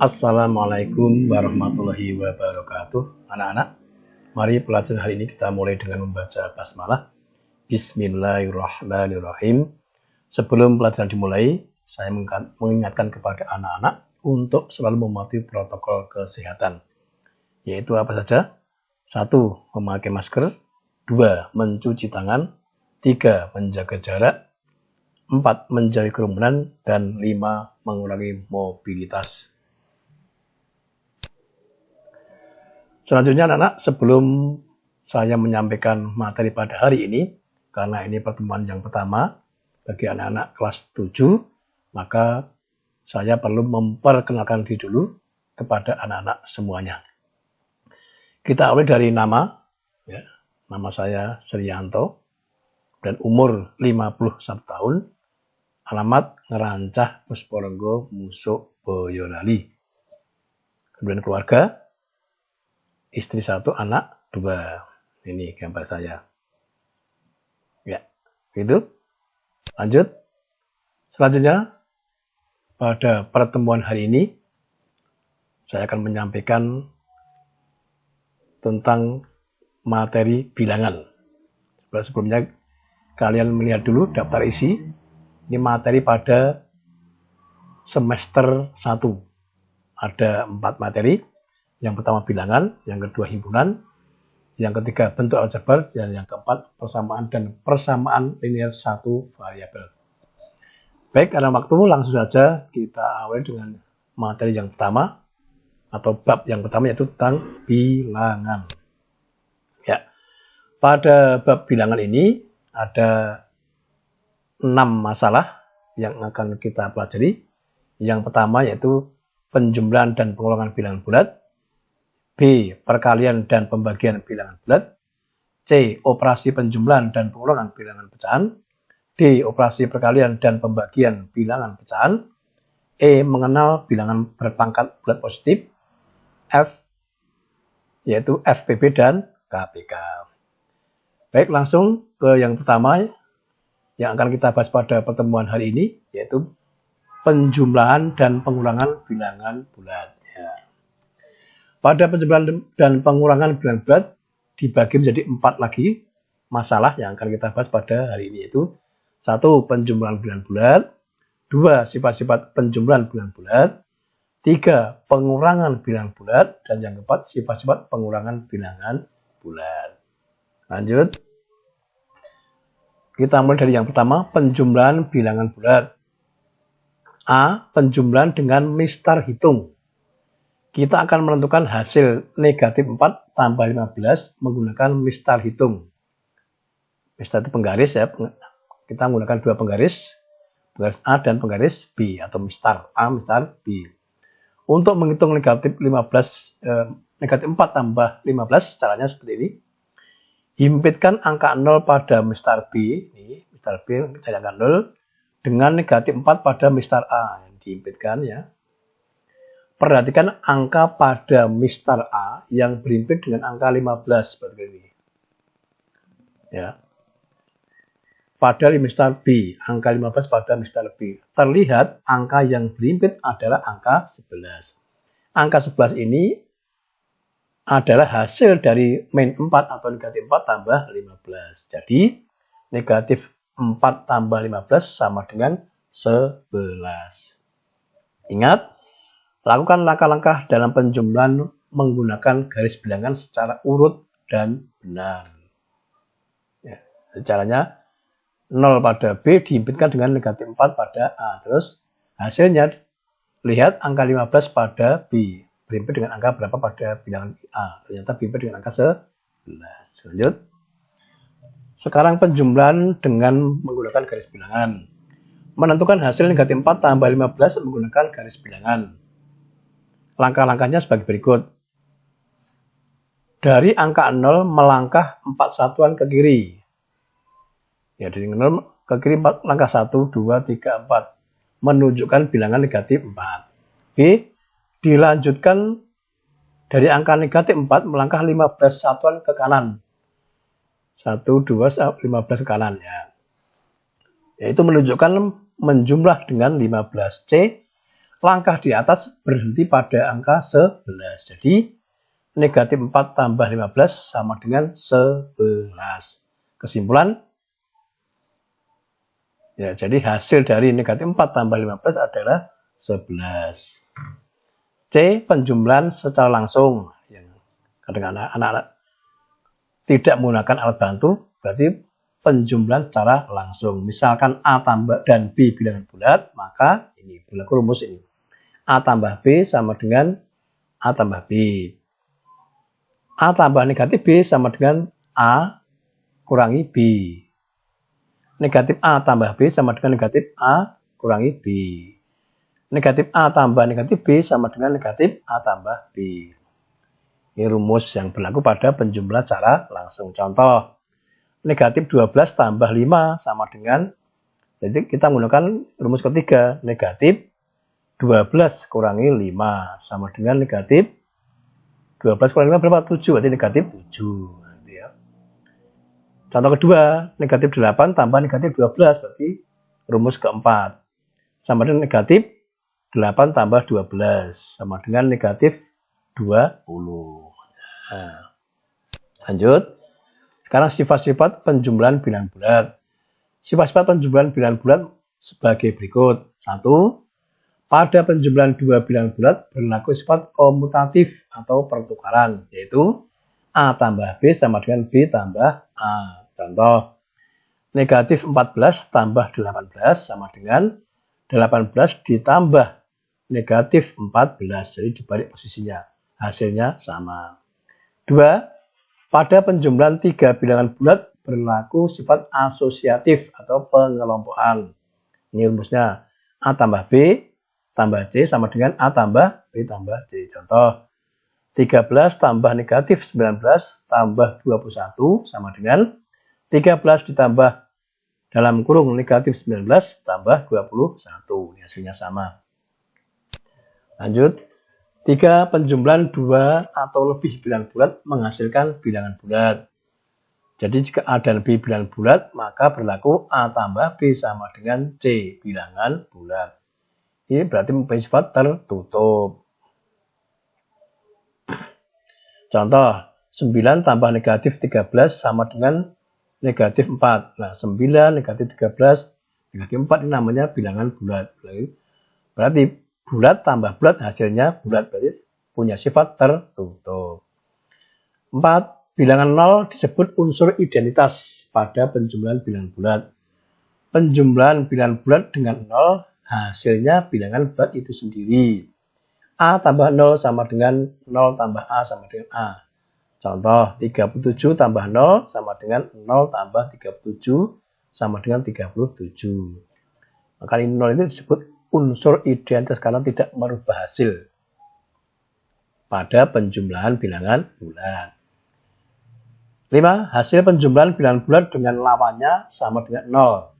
Assalamualaikum warahmatullahi wabarakatuh. Anak-anak, mari pelajaran hari ini kita mulai dengan membaca basmalah. Bismillahirrahmanirrahim. Sebelum pelajaran dimulai, saya mengingatkan kepada anak-anak untuk selalu mematuhi protokol kesehatan. Yaitu apa saja? 1. Memakai masker. 2. Mencuci tangan. 3. Menjaga jarak. 4. Menjauhi kerumunan. Dan 5. Mengurangi mobilitas. Selanjutnya anak-anak, sebelum saya menyampaikan materi pada hari ini, karena ini pertemuan yang pertama bagi anak-anak kelas 7, maka saya perlu memperkenalkan diri dulu kepada anak-anak semuanya. Kita awali dari nama, ya. Nama saya Srianto, dan umur 51 tahun, alamat Ngerancah, Pusparenggo, Musuk, Boyolali. Kemudian keluarga, istri 1, anak 2. Ini gambar saya. Ya, gitu. Lanjut. Selanjutnya, pada pertemuan hari ini, saya akan menyampaikan tentang materi bilangan. Sebelumnya, kalian melihat dulu daftar isi. Ini materi pada semester 1. Ada 4 materi. Yang pertama bilangan, yang kedua himpunan, yang ketiga bentuk aljabar, dan yang keempat persamaan dan persamaan linear satu variabel. Baik, karena waktu langsung saja kita awali dengan materi yang pertama atau bab yang pertama, yaitu tentang bilangan. Ya, pada bab bilangan ini ada 6 masalah yang akan kita pelajari. Yang pertama yaitu penjumlahan dan pengulangan bilangan bulat. B. Perkalian dan pembagian bilangan bulat. C. Operasi penjumlahan dan pengulangan bilangan pecahan. D. Operasi perkalian dan pembagian bilangan pecahan. E. Mengenal bilangan berpangkat bulat positif. F. Yaitu FPB dan KPK. Baik, langsung ke yang pertama yang akan kita bahas pada pertemuan hari ini, yaitu penjumlahan dan pengulangan bilangan bulat. Pada penjumlahan dan pengurangan bilangan bulat dibagi menjadi 4 lagi masalah yang akan kita bahas pada hari ini, yaitu 1. Penjumlahan bilangan bulat. 2. Sifat-sifat penjumlahan bilangan bulat. 3. Pengurangan bilangan bulat. Dan yang keempat, sifat-sifat pengurangan bilangan bulat. Lanjut. Kita mulai dari yang pertama, penjumlahan bilangan bulat. A. Penjumlahan dengan mistar hitung. Kita akan menentukan hasil negatif 4 tambah 15 menggunakan mistar hitung. Mistar itu penggaris ya. Kita menggunakan 2 penggaris. Penggaris A dan penggaris B atau mistar A, mistar B. Untuk menghitung negatif 4 tambah 15, caranya seperti ini. Himpitkan angka 0 pada mistar B. Ini mistar B, cari angka 0. Dengan negatif 4 pada mistar A. Yang dihimpitkan ya. Perhatikan angka pada mistar A yang berhimpit dengan angka 15 seperti ini. Ya. Pada mistar B, angka 15 pada mistar B. Terlihat angka yang berhimpit adalah angka 11. Angka 11 ini adalah hasil dari min 4 atau negatif 4 tambah 15. Jadi, negatif 4 tambah 15 sama dengan 11. Ingat, lakukan langkah-langkah dalam penjumlahan menggunakan garis bilangan secara urut dan benar. Ya, caranya 0 pada B dihimpitkan dengan negatif 4 pada A. Terus hasilnya lihat angka 15 pada B. Berhimpit dengan angka berapa pada bilangan A. Ternyata berhimpit dengan angka 11. Lanjut. Sekarang penjumlahan dengan menggunakan garis bilangan. Menentukan hasil negatif 4 tambah 15 menggunakan garis bilangan. Langkah-langkahnya sebagai berikut. Dari angka 0 melangkah 4 satuan ke kiri. Ya, dari 0 ke kiri langkah 1, 2, 3, 4. Menunjukkan bilangan negatif 4. B. Dilanjutkan dari angka negatif 4 melangkah 15 satuan ke kanan. 1, 2, 15 ke kanan ya. Yaitu menunjukkan menjumlah dengan 15. C. langkah di atas berhenti pada angka 11. Jadi negatif 4 tambah 15 sama dengan 11. Kesimpulan, ya, jadi hasil dari negatif 4 tambah 15 adalah 11. C. Penjumlahan secara langsung. Yang kadang anak-anak tidak menggunakan alat bantu, berarti penjumlahan secara langsung. Misalkan A tambah dan B bilangan bulat, maka ini berlaku rumus ini. A tambah B sama dengan A tambah B. A tambah negatif B sama dengan A kurangi B. Negatif A tambah B sama dengan negatif A kurangi B. Negatif A tambah negatif B sama dengan negatif A tambah B. Ini rumus yang berlaku pada penjumlahan secara langsung. Contoh, negatif 12 tambah 5 sama dengan, jadi kita menggunakan rumus ketiga, negatif 12 kurangi 5 sama dengan negatif 12 kurangi 5 berapa? 7, berarti negatif 7. Contoh kedua, negatif 8 tambah negatif 12, berarti rumus keempat. Sama dengan negatif 8 tambah 12, sama dengan negatif 20. Nah, lanjut. Sekarang sifat-sifat penjumlahan bilangan bulat. Sifat-sifat penjumlahan bilangan bulat sebagai berikut. 1. Pada penjumlahan dua bilangan bulat berlaku sifat komutatif atau pertukaran, yaitu A tambah B sama dengan B tambah A. Contoh, negatif 14 tambah 18 sama dengan 18 ditambah negatif 14. Jadi dibalik posisinya, hasilnya sama. 2. Pada penjumlahan tiga bilangan bulat berlaku sifat asosiatif atau pengelompokan. Ini rumusnya A tambah B tambah C sama dengan A tambah B tambah C. Contoh, 13 tambah negatif 19 tambah 21 sama dengan 13 ditambah dalam kurung negatif 19 tambah 21. Ini hasilnya sama. Lanjut. 3. Penjumlahan dua atau lebih bilangan bulat menghasilkan bilangan bulat. Jadi jika A dan B bilangan bulat, maka berlaku A tambah B sama dengan C bilangan bulat. Ini berarti mempunyai sifat tertutup. Contoh, 9 tambah negatif 13 sama dengan negatif 4. Nah, 9, negatif 13, negatif 4 ini namanya bilangan bulat. Berarti bulat tambah bulat hasilnya bulat, berarti punya sifat tertutup. 4. Bilangan 0 disebut unsur identitas pada penjumlahan bilangan bulat. Penjumlahan bilangan bulat dengan 0 hasilnya bilangan bulat itu sendiri. A tambah 0 sama dengan 0 tambah A sama dengan A. Contoh, 37 tambah 0 sama dengan 0 tambah 37 sama dengan 37. Maka ini 0 itu disebut unsur identitas karena tidak merubah hasil pada penjumlahan bilangan bulat. 5. Hasil penjumlahan bilangan bulat dengan lawannya sama dengan 0.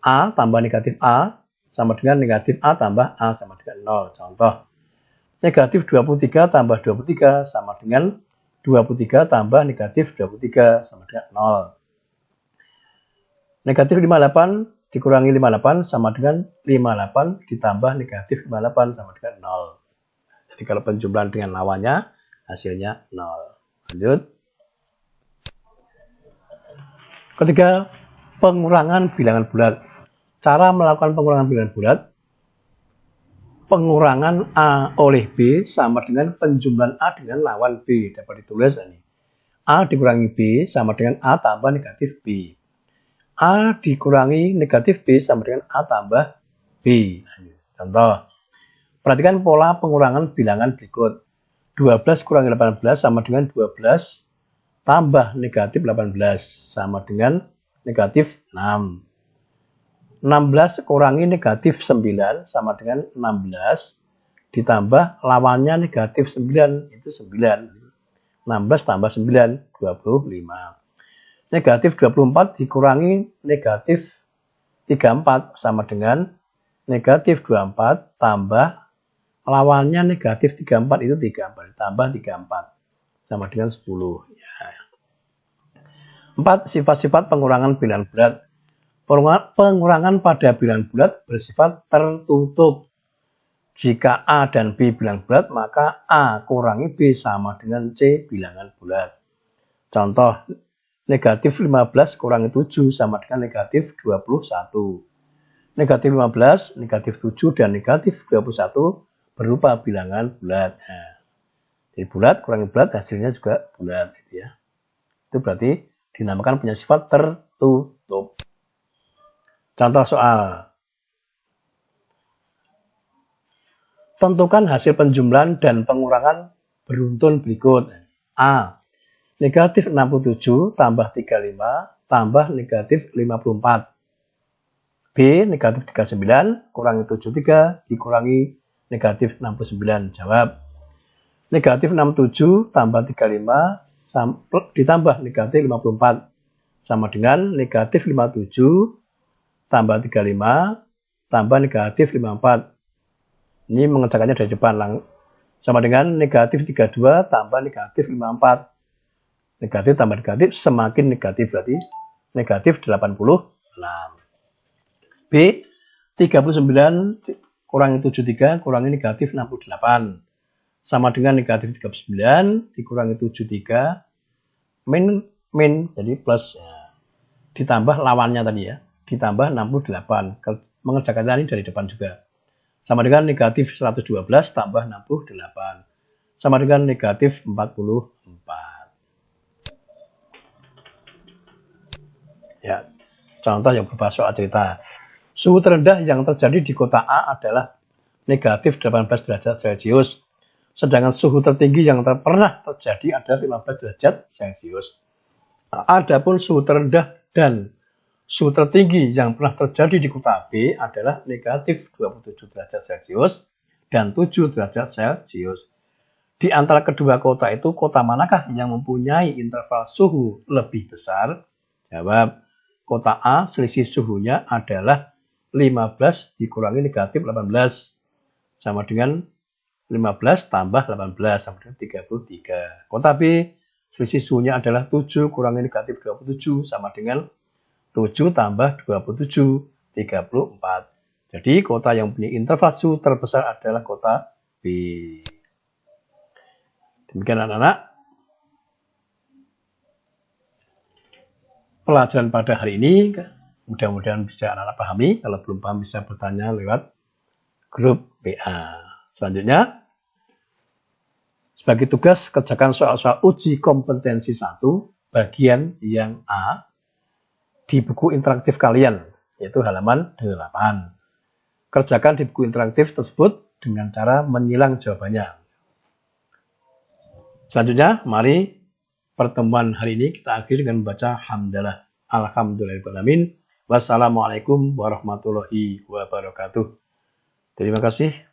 A tambah negatif A sama dengan negatif A tambah A sama dengan 0. Contoh, negatif 23 tambah 23 sama dengan 23 tambah negatif 23 sama dengan 0. Negatif 58 dikurangi 58 sama dengan 58 ditambah negatif 58 sama dengan 0. Jadi kalau penjumlahan dengan lawannya hasilnya 0. Lanjut. Ketiga, pengurangan bilangan bulat. Cara melakukan pengurangan bilangan bulat. Pengurangan A oleh B sama dengan penjumlahan A dengan lawan B. Dapat ditulis ini. A dikurangi B sama dengan A tambah negatif B. A dikurangi negatif B sama dengan A tambah B. Contoh, perhatikan pola pengurangan bilangan berikut. 12 kurangi 18 sama dengan 12 tambah negatif 18 sama dengan negatif 6. 16 kurangi negatif 9 sama dengan 16 ditambah lawannya negatif 9 itu 9. 16 tambah 9 25. Negatif 24 dikurangi negatif 34 sama dengan negatif 24 tambah lawannya negatif 34 itu 34 tambah 34 sama dengan 10. 4. Sifat-sifat pengurangan bilangan bulat. Pengurangan pada bilangan bulat bersifat tertutup. Jika A dan B bilangan bulat, maka A kurangi B sama dengan C bilangan bulat. Contoh, negatif 15 kurangi 7 sama dengan negatif 21. Negatif 15, negatif 7, dan negatif 21 berupa bilangan bulat. Nah, jadi bulat kurangi bulat hasilnya juga bulat. Gitu ya. Itu berarti dinamakan punya sifat tertutup. Contoh soal. Tentukan hasil penjumlahan dan pengurangan beruntun berikut. A. Negatif 67 tambah 35 tambah negatif 54. B. Negatif 39 kurangi 73 dikurangi negatif 69. Jawab. Negatif 67 tambah 35 ditambah negatif 54. Sama dengan negatif 57 tambah 35 tambah negatif 54. Ini mengerjakannya dari depan. Sama dengan negatif 32 tambah negatif 54. Negatif tambah negatif semakin negatif. Berarti negatif 86. B. 39 kurangi 73 kurangi negatif 68. Sama dengan negatif 39 dikurangi 73. Min jadi plus. Ditambah lawannya tadi ya. Ditambah 68. Mengerjakannya ini dari depan juga. Sama dengan negatif 112 tambah 68. Sama dengan negatif 44. Ya, contoh yang berupa soal cerita. Suhu terendah yang terjadi di kota A adalah negatif 18 derajat Celcius. Sedangkan suhu tertinggi yang pernah terjadi adalah 15 derajat Celcius. Adapun suhu terendah dan suhu tertinggi yang pernah terjadi di kota B adalah negatif 27 derajat Celcius dan 7 derajat Celcius. Di antara kedua kota itu, kota manakah yang mempunyai interval suhu lebih besar? Jawab, kota A selisih suhunya adalah 15 dikurangi negatif 18. Sama dengan 15 tambah 18 sama dengan 33. Kota B selisih suhunya adalah 7 kurangi negatif 27 sama dengan 7 tambah 27, 34. Jadi kota yang punya interval suhu terbesar adalah kota B. Demikian anak-anak. Pelajaran pada hari ini mudah-mudahan bisa anak-anak pahami. Kalau belum paham bisa bertanya lewat grup WA. Selanjutnya, sebagai tugas kerjakan soal-soal uji kompetensi 1 bagian yang A di buku interaktif kalian, yaitu halaman 8. Kerjakan di buku interaktif tersebut dengan cara menyilang jawabannya. Selanjutnya, mari pertemuan hari ini kita akhiri dengan membaca hamdalah. Alhamdulillahirrahmanirrahim. Wassalamualaikum warahmatullahi wabarakatuh. Terima kasih.